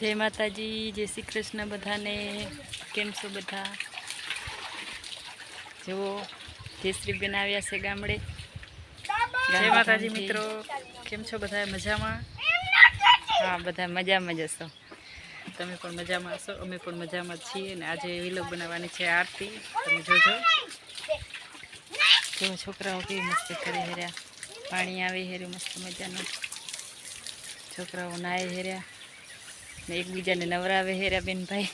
जय माताजी, जय श्री कृष्ण बधाने। केम छो बधा? जो जयश्री बेन आव्या छे गामडे। जय माताजी मित्रों, केम छो बधा? मजामां? हाँ, बधा मजामां ज छो। तमे पण मजामां हशो, अमे पण मजामां छीए ने आजे व्लॉग बनाववानी छे आरती। तमे जोजो केवा छोकराओ केवी मस्ती करे हेर्या। पाणी आवे हेर्યું मस्त मजाનું। छोकराओ नाय हेर्या ने एकबीजाने नवरावे हेर्या बेन भाई।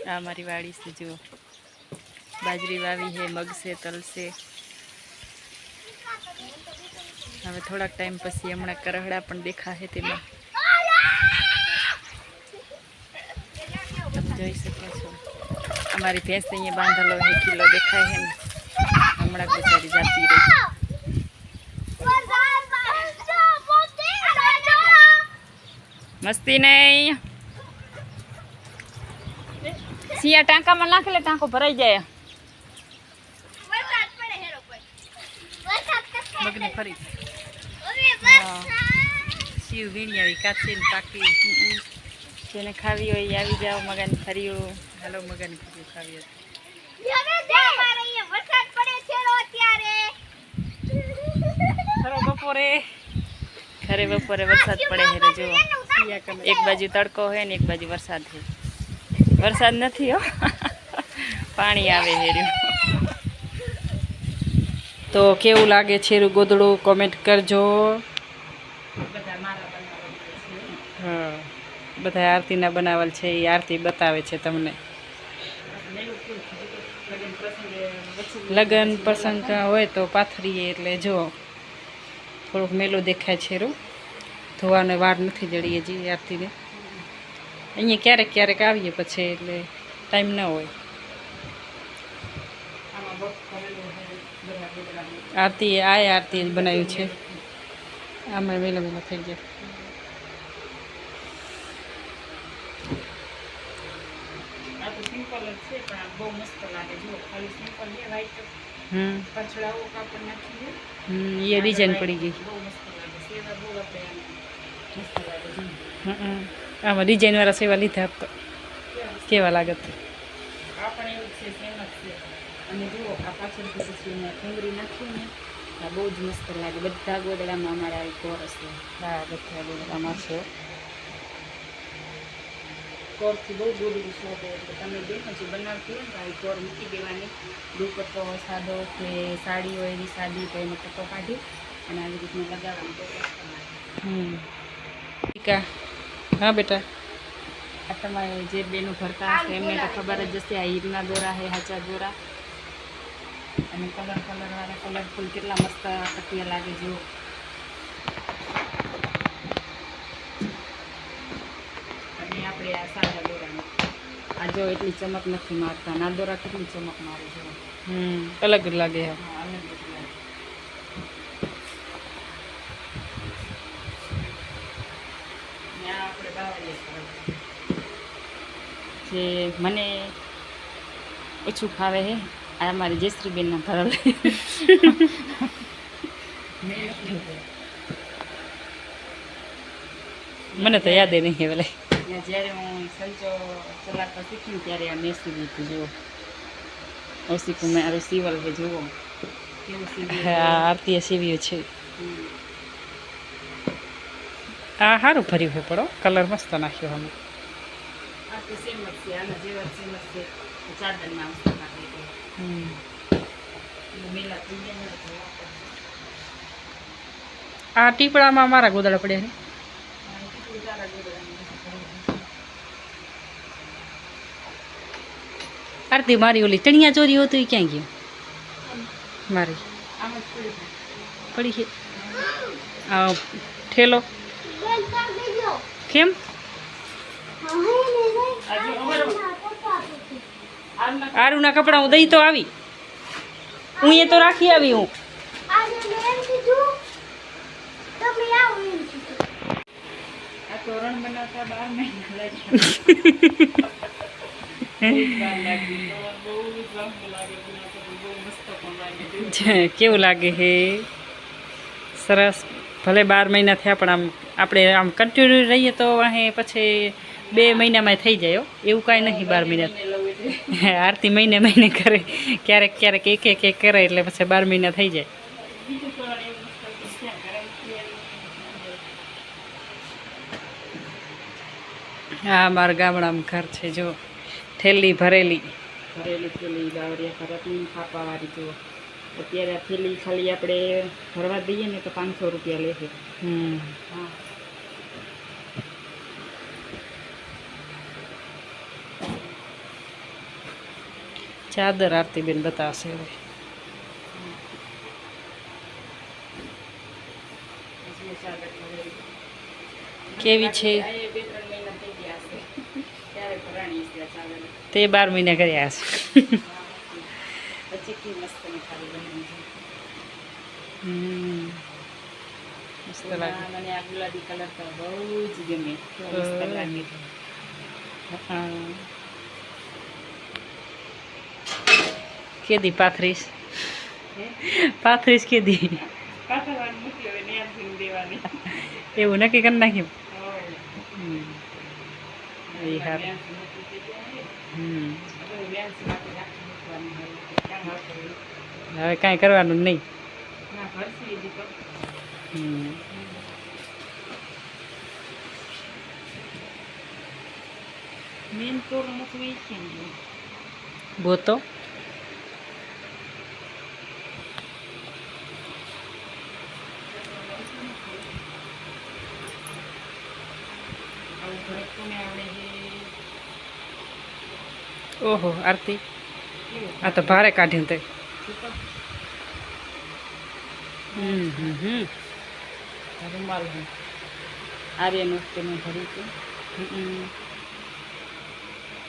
आ मारी वाड़ी से जुओ, बाजरी वावी है, मग से, तल से। हवे थोड़ा टाइम पछी हमणा करहड़ा पण देखाशे तेमां। તમે જોઈ શકો છો અમારી ભેંસ અહીંયા બાંધેલો હે, કિલો દેખાય છે ને, હમણાં બિચારી જાતી રહી। મસ્તી નહીં, સિયા ટાંકામાં નાખેલે ટાંકો ભરાઈ જાય। મગની ફરી શિવ વીણી આવી કાચી ને પાકી। જેને ખાવી હોય આવી જાઓ, મગાની ફરીઓ। હાલો મગાની ફરીઓ ખાવી હોય। બપોરે ઘરે બપોરે વરસાદ પડે છે। જો એક બાજુ તડકો હોય ને એક બાજુ વરસાદ છે। વરસાદ નથી હો, પાણી આવે હેર્યું। તો કેવું લાગે છે ગોદડું કોમેન્ટ કરજો। હા, બધા આરતીના બનાવેલ છે, એ આરતી બતાવે છે તમને। લગ્ન પ્રસંગ હોય તો પાથરીએ એટલે જો થોડુંક મેલું દેખાય છે। ધોવાને વાર નથી જડી હજી આરતીને। અહીંયા ક્યારેક ક્યારેક આવીએ પછી એટલે ટાઈમ ન હોય। આરતી આરતી બનાવ્યું છે, આમાં વહેલા વહેલા થઈ ગયા। ये डिजाइन पड़ी गई। आम डिजाइन वाला सेवा लीधा तो केवा लागत। बहुत मस्त लगे। बधा गोदड़ा में अमरा कोरस बधा गोदड़ा छे। कोर थी बहुत गोदड़ू शोधे तो तमे बे पछी बनावती हो तो कोर मूकी देवानी। दुपट्टो हो सादो के साड़ी हो एनी सादी तो एनो पट्टो काढी अने આવી રીતનું લગાવવાનું। ठीक है। हाँ बेटा, आ तमारे जे बेनो भरता हशे एमने तो खबर ज हशे। आ हीરના દોરા है, हाचा દોરા અને कलर कलर वाला कलरफुल केटला मस्त पटिया लागे। जो અને આપણે આ સાદા દોરાને આ જો એટલી ચમક નથી મારતા, ના દોરા કેટલી ચમક મારે છે। अलग लागे है। हाँ, अलग लागे। जे मने ओछું ખાવે હે આ મારી જયશ્રી બેન ના ભરેલ। મને તો યાદ નહીં હે ભલે જ્યારે હું સંચો ચલાવતા શીખ્યું ત્યારે આ મેસી લીધું। જુઓ ઓસીકુ મારું સીવલ છે। જુઓ કેવું સીવ્યું। આરતીએ સીવ્યું છે। આ સારું ભર્યું છે, પડો કલર મસ્ત નાખ્યો। અમે આરતી સેમ જ છે, આના જેવા સેમ જ છે। ચાદરમાં મસ્ત નાખી દે। મેલા થઈ ગયા ને આ ટીપડામાં મારા ગોદડા પડ્યા છે। आरती मारी ओली चणिया चोरी हो तो क्या गया? मारी पड़ी है ठेलो केम आरू ना कपड़ा हूँ दई तो आवी हूँ ये तो राखी आवी हूँ। तोरण बनाता 12 महीना लगे। केवू लागे है सरस। भले 12 महीना थया पण आम આપણે આમ કન્ટિન્યુ રહીએ તો અહીં પછી 2 મહિનામાં થઈ જાય. એવું કાંઈ નથી 12 મહિના. આરતી મહિને મહિને કરે, ક્યારેક ક્યારેક એક કરે એટલે પછી 12 મહિના થઈ જાય. હા, મારા ગામડામાં ઘર છે. જો થેલી ભરેલી થેલી બાવરિયા ખરાબની ખાપાવાળી. જો અત્યારે આ થેલી ખાલી આપણે ભરવા દઈએ ને તો 500 રૂપિયા લે છે. હા, ચાદર આરતીબેન બતાવશે હવે. કેવી છે તે 12 મહિના કર્યા છે. મસ્ત લાગે. મને આ ગુલાબી કલર તો બહુ જ ગમે. કેદી પાથરીશ કેદી એવું નક્કી કરી નાખ્યું. હવે કાંઈ કરવાનું નહીં. ગોતો ઓહો આરતી આ તો ભારે કાઢ્યું તે. રૂમાલ આર્યનું તેનું ભર્યું હતું.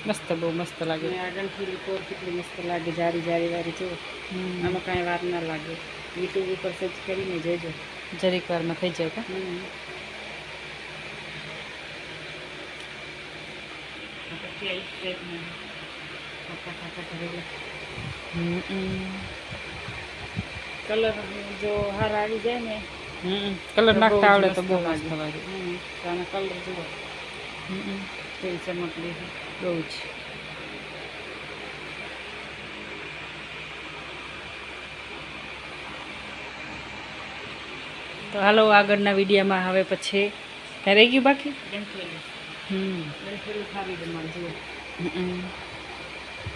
મસ્ત, બહુ મસ્ત લાગે. આગળ કોર કેટલી મસ્ત લાગે, જારી વાળી. જો આમાં કાંઈ વાર ના લાગે. યુટ્યુબ ઉપર સર્ચ કરીને જોજો, જરીક વારમાં થઈ જાય. કલર જો હાર આવી જાય ને, કલર નાખતા આવડે તો બહુ મસ્ત લાગે. આનો કલર જુઓ કેવી ચમકલી બહુ જ. તો હાલો આગળના વિડીયોમાં હવે પછી કાંઈ રહી ગયું બાકી?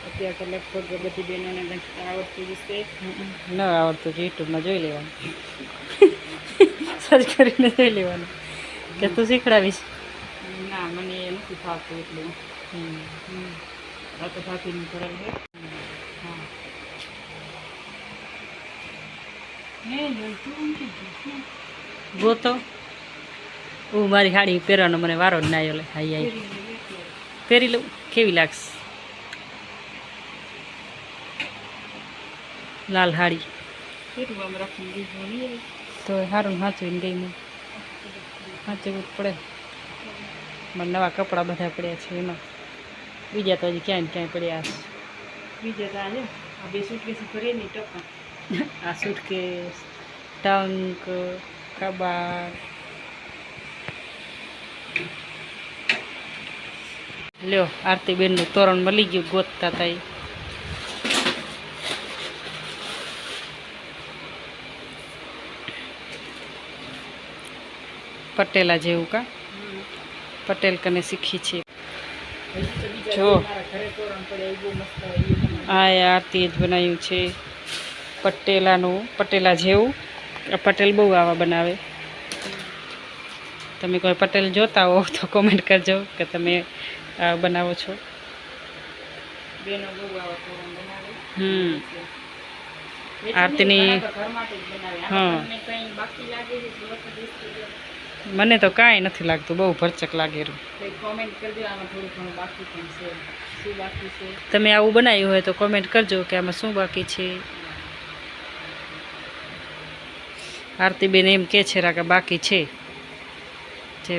અત્યારે તો લગભગ બધી બહેનોને આવડતું જશે. ન આવડતું યુટ્યુબમાં જોઈ લેવાનું, સર્ચ કરીને જોઈ લેવાનું. કે તું શીખડાવીશ? ના, મને એ નથી ફાવતું એટલું. આ તો ભાભીનું કરેલ છે. ગોતો મારી સાડી પહેરવાનો મને વારો જ ના આવ્યો. લે હાઈ પહેરી લઉં, કેવી લાગશે? લાલ સાડી તો સારું સાચવીને ગઈ. મને સાચવવું જ પડે. મારે નવા કપડાં બધા પડ્યા છે એમાં. બીજા તો હજી ક્યાંય ક્યાંય પડ્યા છે. બીજા તો આજે આ 2 સૂટકેસ ભરીએ ને ટપા. આ સૂટકેસ, ટંક, કબાટ. લ્યો આરતીબેનનું તોરણ મળી ગયું, ગોતતા હતા. પટેલા જેવું કા પટેલ કને શીખી છે. જો આ આરતી જ બનાવ્યું છે પટેલાનું, પટેલા જેવું. પટેલ બહુ આવા બનાવે. તમે કોઈ પટેલ જોતા હો તો કોમેન્ટ કરજો કે તમે બનાવો છો. બેનો બહુ આવા તોરણ બનાવે. આરતીની હા, મને તો કાંઈ નથી લાગતું, બહુ ભરચક લાગેલું. કોમેન્ટ કરજો આમાં થોડું ઘણું બાકી પણ છે, શું બાકી છે. તમે આવું બનાવ્યું હોય તો કોમેન્ટ કરજો કે આમાં શું બાકી છે. આરતીબેન એમ કહે છે કે બાકી છે. જે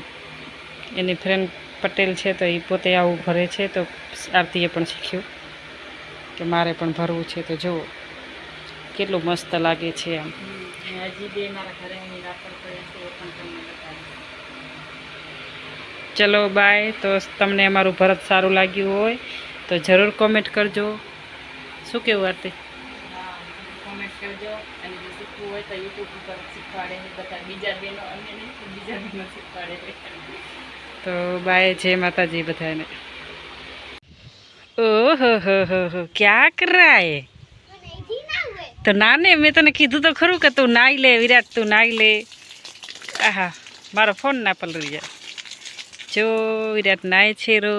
એની ફ્રેન્ડ પટેલ છે તો એ પોતે આવું ભરે છે, તો આરતીએ પણ શીખ્યું કે મારે પણ ભરવું છે. તો જુઓ કેટલું મસ્ત લાગે છે આમ. હજી બે મારા ઘરે રાપર પડ્યા છે, એ પણ તમને બતાવીશ. ચલો બાય. તો તમને અમારું ભરત સારું લાગ્યું હોય તો જરૂર કોમેન્ટ કરજો. શું કેવું આરતી? કોમેન્ટ કરજો. અને જો શીખવું હોય તો યુટ્યુબ ઉપર શીખવાડે બધા બીજા બહેનો, અન્ય નહીં બીજા બહેનો શીખવાડે. તો બાય, જય માતાજી બધાને. ઓહો હો ક્યાં કર રહા હે? તો નાને મેં તને કીધું તો ખરું કે તું નાઈ લે વિરાટ, તું નાઈ લે. આહા મારો ફોન ના પલરી જાય. જો વિરાટ નાય છે રો.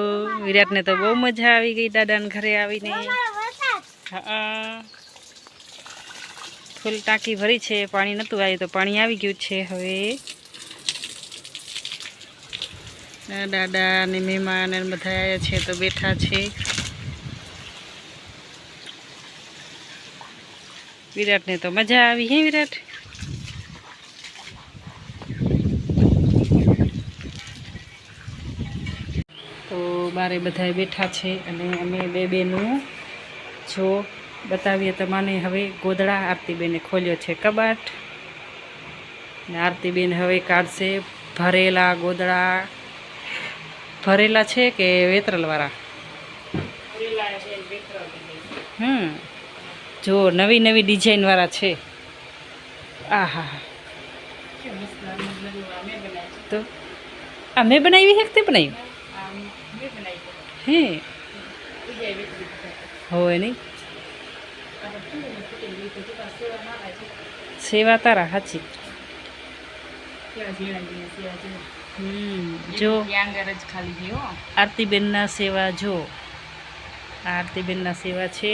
વિરાટને તો બહુ મજા આવી ગઈ દાદાને ઘરે આવીને. હા ફૂલ ટાંકી ભરી છે, પાણી નહોતું આવ્યું તો પાણી આવી ગયું છે. હવે દાદા અને મહેમાન બધા આવ્યા છે તો બેઠા છે. વિરાટને તો મજા આવી. હે વિરાટ? તો બારે બધા બેઠા છે અને અમે બે બેનું જો બતાવીએ તમને. હવે ગોદડા આરતીબેને ખોલ્યો છે કબાટ ને આરતીબેન હવે કાઢશે ભરેલા ગોદડા. ભરેલા છે કે વેતરલવાળા? જો નવી નવી ડિઝાઇનવાળા છે. આહા તો આ મેં બનાવી હે તે બનાવ્યું? હે હોય નહીં સેવા તારા સાચી. જો આરતીબેનના સેવા જો, આરતીબેનના સેવા છે.